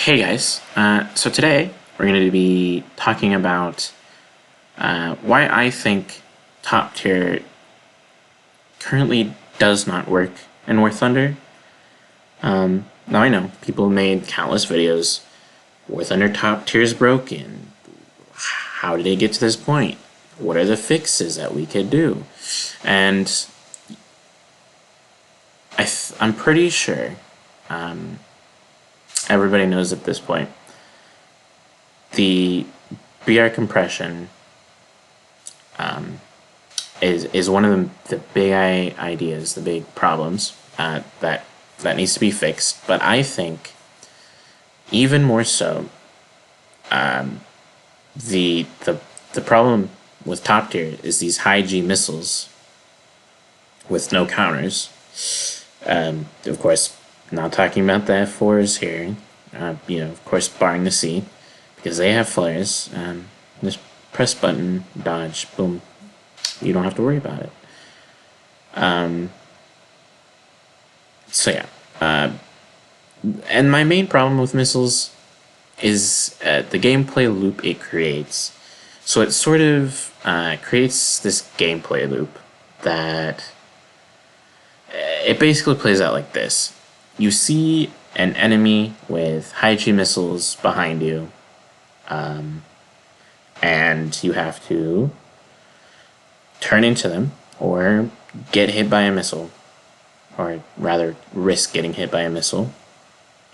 Hey guys, so today we're going to be talking about why I think top tier currently does not work in War Thunder. Now I know people made countless videos. War Thunder top tier is broken. How did it get to this point? What are the fixes that we could do? And I'm pretty sure everybody knows at this point the BR compression is one of the big ideas, the big problems that needs to be fixed. But I think even more so, the problem with top tier is these high G missiles with no counters. Of course, not talking about the F4s here. Of course, barring the C, because they have flares. Just press button, dodge, boom. You don't have to worry about it. So yeah. And my main problem with missiles is the gameplay loop it creates. So it sort of creates this gameplay loop that it basically plays out like this. You see an enemy with high G missiles behind you, and you have to turn into them or get hit by a missile, or rather risk getting hit by a missile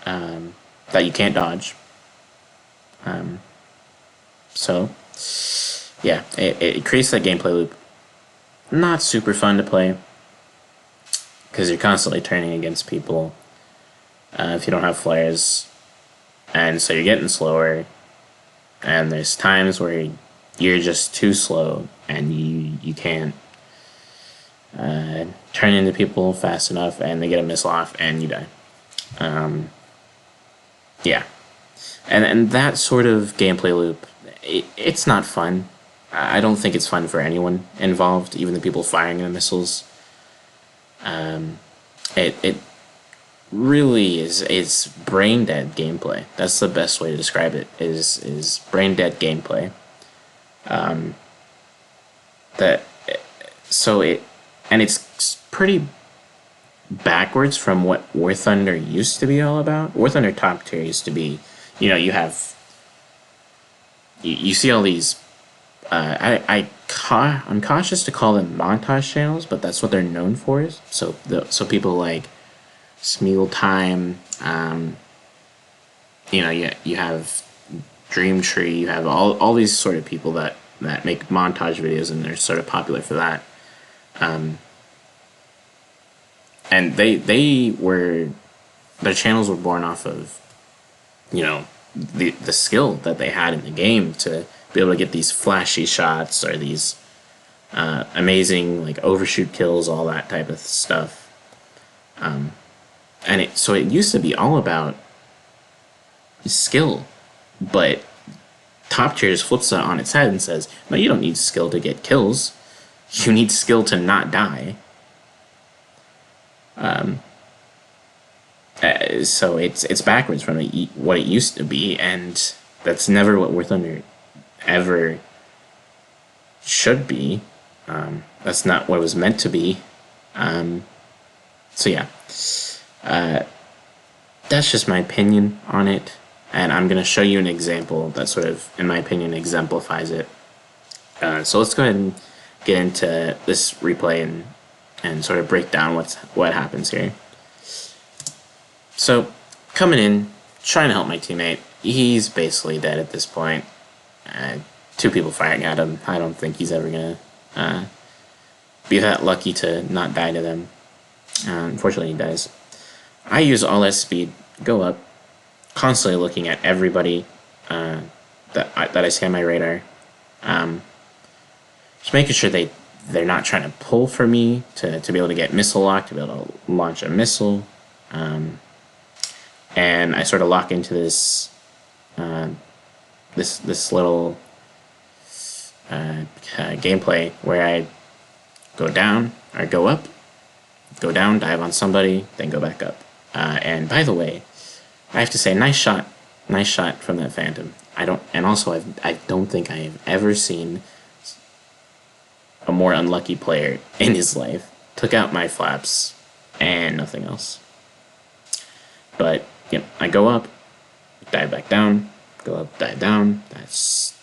that you can't dodge. So yeah, it creates that gameplay loop. Not super fun to play because you're constantly turning against people if you don't have flares, and so you're getting slower, and there's times where you're just too slow and you can't turn into people fast enough, and they get a missile off and you die. Yeah, and that sort of gameplay loop, it's not fun. I don't think it's fun for anyone involved, even the people firing the missiles. It really is brain dead gameplay. That's the best way to describe it. Is brain dead gameplay. It's pretty backwards from what War Thunder used to be all about. War Thunder top tier used to be, you see all these. I'm cautious to call them montage channels, but that's what they're known for. So people like Smeagol Time, you have Dream Tree, you have all these sort of people that make montage videos, and they're sort of popular for that. And their channels were born off of, the skill that they had in the game to be able to get these flashy shots or these amazing like overshoot kills, all that type of stuff. And it used to be all about skill, but top tier just flips that on its head and says, no, you don't need skill to get kills. You need skill to not die. So it's backwards from what it used to be, and that's never what War Thunder ever should be. That's not what it was meant to be. So yeah, that's just my opinion on it, and I'm gonna show you an example that sort of, in my opinion, exemplifies it. So let's go ahead and get into this replay and sort of break down what happens here. So, coming in, trying to help my teammate. He's basically dead at this point. Two people firing at him. I don't think he's ever gonna be that lucky to not die to them. Unfortunately, he dies. I use all that speed, go up, constantly looking at everybody that I see on my radar. Just making sure they're not trying to pull for me to be able to get missile lock, to be able to launch a missile. And I sort of lock into this this little gameplay where I go down or go up, go down, dive on somebody, then go back up. And by the way, I have to say, nice shot Nice shot from that Phantom. I don't think I have ever seen a more unlucky player in his life. Took out my flaps and nothing else. But, yep, I go up, dive back down, go up, dive down. That's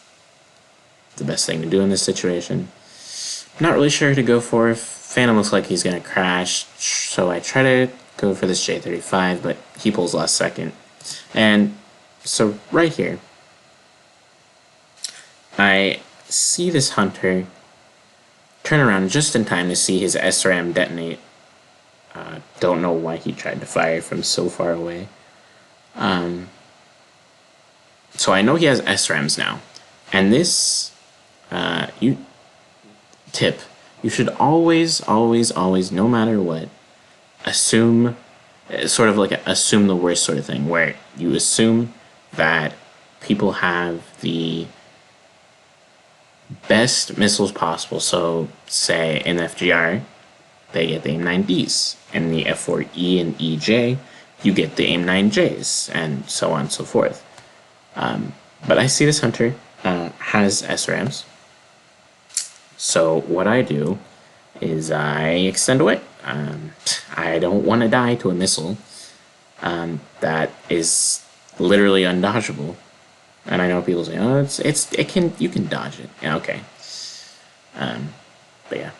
the best thing to do in this situation. Not really sure who to go for. Phantom looks like he's going to crash, so I try to go for this J35, but he pulls last second. And so right here, I see this hunter turn around just in time to see his SRAM detonate. Don't know why he tried to fire from so far away. So I know he has SRAMs now. And this tip, you should always, no matter what, assume, sort of like assume the worst sort of thing, where you assume that people have the best missiles possible. So, say in FGR, they get the AIM-9Ds. In the F4E and EJ, you get the AIM-9Js, and so on and so forth. But I see this hunter has SRAMs. So what I do is I extend away. I don't want to die to a missile that is literally undodgeable. And I know people say, "Oh, you can dodge it." Yeah, okay. But yeah.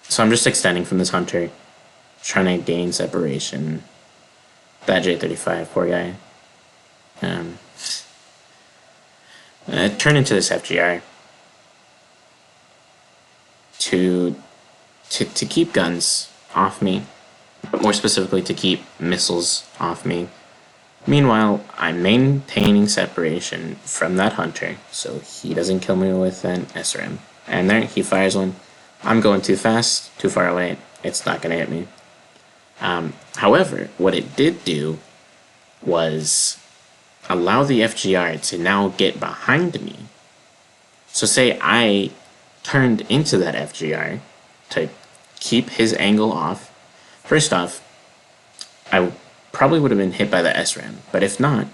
So I'm just extending from this hunter, trying to gain separation. That J35, poor guy. Turn into this FGR to keep guns off me, but more specifically to keep missiles off me. Meanwhile, I'm maintaining separation from that hunter, so he doesn't kill me with an SRM. And there, he fires one. I'm going too fast, too far away. It's not going to hit me. However, what it did do was allow the FGR to now get behind me. So say I turned into that FGR to keep his angle off. First off, I probably would have been hit by the SRAM, but if not,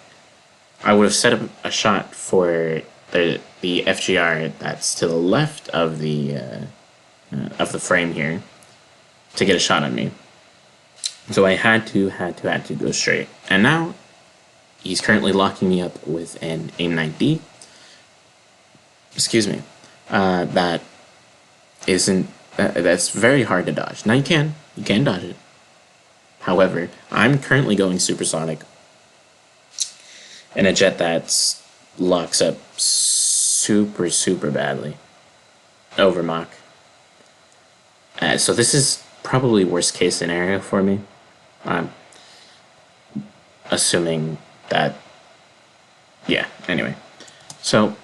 I would have set up a shot for the FGR that's to the left of the frame here to get a shot on me. So I had to go straight. And now he's currently locking me up with an AIM-9D. Excuse me. That isn't. That's very hard to dodge. Now you can dodge it. However, I'm currently going supersonic in a jet that locks up super badly over Mach. So this is probably worst case scenario for me. Assuming that, yeah, anyway. So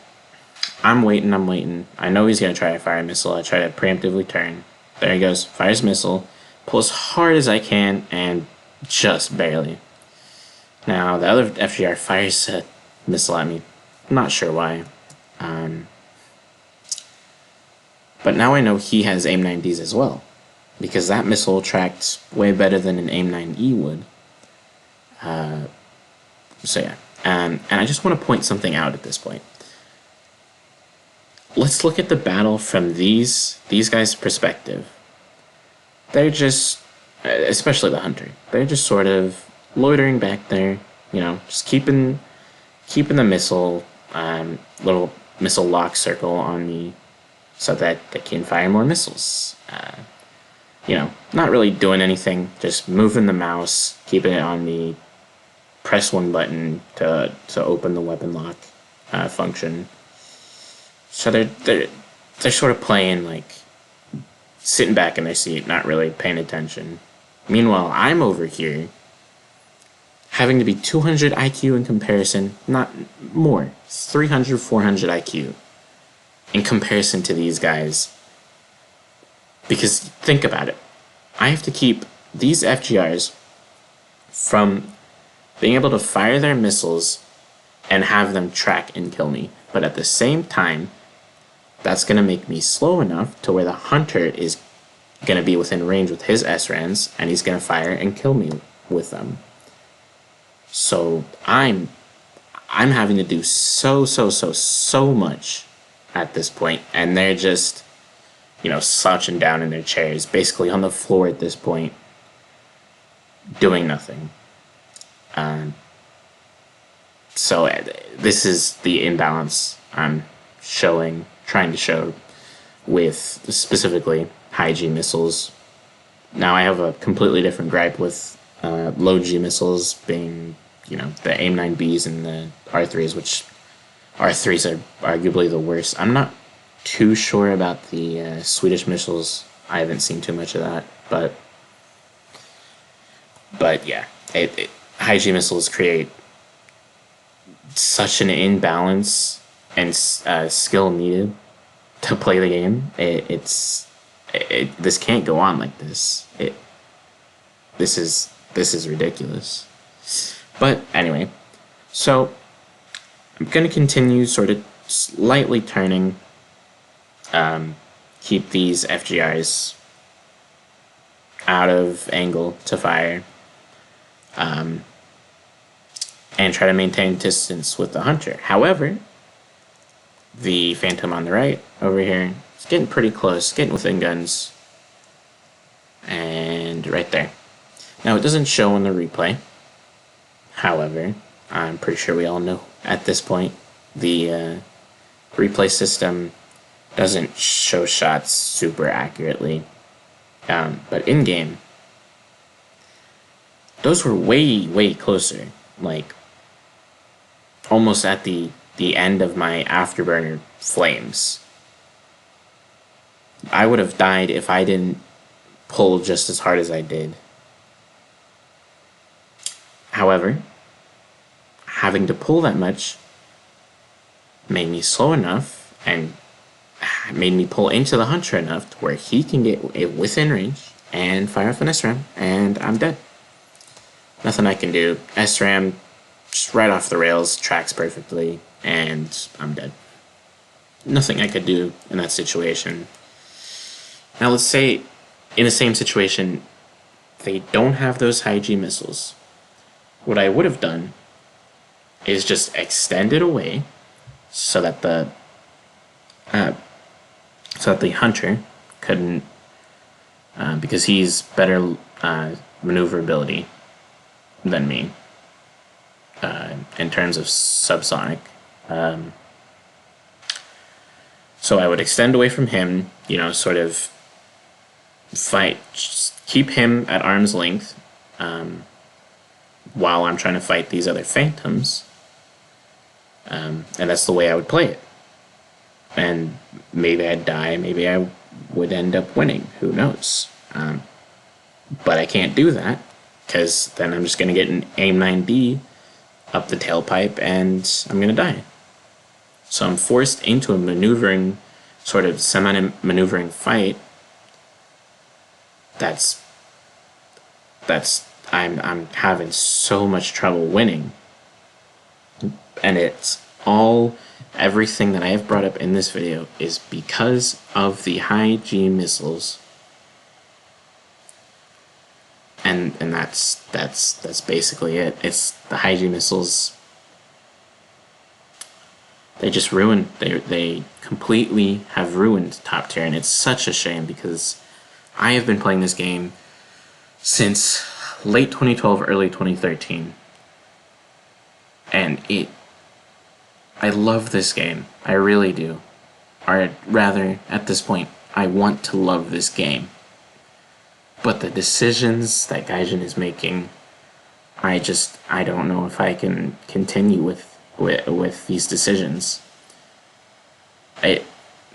I'm waiting. I know he's going to try to fire a missile. I try to preemptively turn. There he goes, fires missile. Pull as hard as I can, and just barely. Now, the other FGR fires a missile at me. I'm not sure why. But now I know he has AIM-9Ds as well, because that missile tracked way better than an AIM-9E would. So yeah, and I just want to point something out at this point. Let's look at the battle from these guys' perspective. They're just, especially the hunter, they're just sort of loitering back there, you know, just keeping the missile, little missile lock circle on me, so that they can fire more missiles. You know, not really doing anything, just moving the mouse, keeping it on me, press one button to open the weapon lock function. So they're sort of playing, like, sitting back in their seat, not really paying attention. Meanwhile, I'm over here having to be 200 IQ in comparison, not more, 300, 400 IQ in comparison to these guys. Because think about it, I have to keep these FGRs from being able to fire their missiles and have them track and kill me. But at the same time, that's going to make me slow enough to where the hunter is going to be within range with his SRAMs, and he's going to fire and kill me with them. So I'm I'm having to do so much at this point, and they're just, you know, slouching down in their chairs, basically on the floor at this point, doing nothing. So this is the imbalance I'm trying to show with specifically high G missiles. Now I have a completely different gripe with low G missiles being, you know, the AIM-9Bs and the R3s, which R3s are arguably the worst. I'm not too sure about the Swedish missiles. I haven't seen too much of that, but yeah, high G missiles create such an imbalance and skill needed to play the game. This can't go on like this. This is ridiculous. But anyway, so I'm gonna continue sort of slightly turning, keep these FGIs out of angle to fire, and try to maintain distance with the hunter. However, the Phantom on the right over here is getting pretty close, getting within guns, and right there. Now it doesn't show in the replay. However, I'm pretty sure we all know at this point the replay system doesn't show shots super accurately. But in game, those were way closer, like almost at the end of my afterburner flames. I would have died if I didn't pull just as hard as I did. However, having to pull that much made me slow enough and made me pull into the hunter enough to where he can get within range and fire off an SRAM, and I'm dead. Nothing I can do. SRAM just right off the rails, tracks perfectly, and I'm dead. Nothing I could do in that situation. Now let's say in the same situation, they don't have those high G missiles. What I would have done is just extend it away so that the hunter couldn't, because he's better maneuverability than me in terms of subsonic. So I would extend away from him, you know, sort of fight, just keep him at arm's length while I'm trying to fight these other phantoms. And that's the way I would play it. And maybe I'd die, maybe I would end up winning, who knows. But I can't do that, because then I'm just going to get an AIM-9B up the tailpipe and I'm going to die. So I'm forced into a maneuvering, sort of semi-maneuvering fight I'm having so much trouble winning. And it's everything that I have brought up in this video is because of the high G missiles. And that's basically it. It's the high G missiles. They just ruined, they completely have ruined top tier, and it's such a shame because I have been playing this game since late 2012, early 2013. And I love this game. I really do. Or rather, at this point, I want to love this game. But the decisions that Gaijin is making, I don't know if I can continue with these decisions.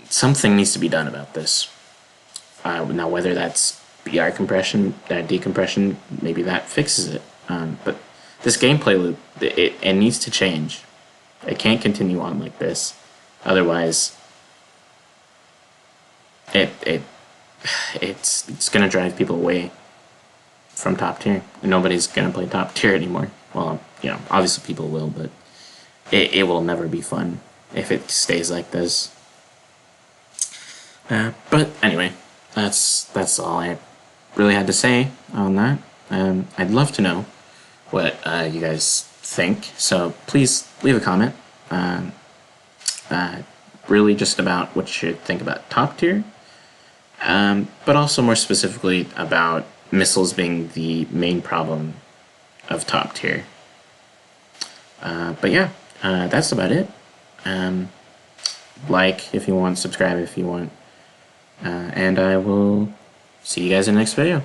Something needs to be done about this. Now, whether that's BR compression, decompression, maybe that fixes it. But this gameplay loop, it needs to change. It can't continue on like this. Otherwise, it's gonna drive people away from top tier. Nobody's gonna play top tier anymore. Well, you know, obviously people will, but it will never be fun if it stays like this. But anyway, that's all I really had to say on that. I'd love to know what you guys think. So please leave a comment. Really just about what you should think about top tier, but also more specifically about missiles being the main problem of top tier. But yeah, that's about it. Like if you want, subscribe if you want, and I will see you guys in the next video.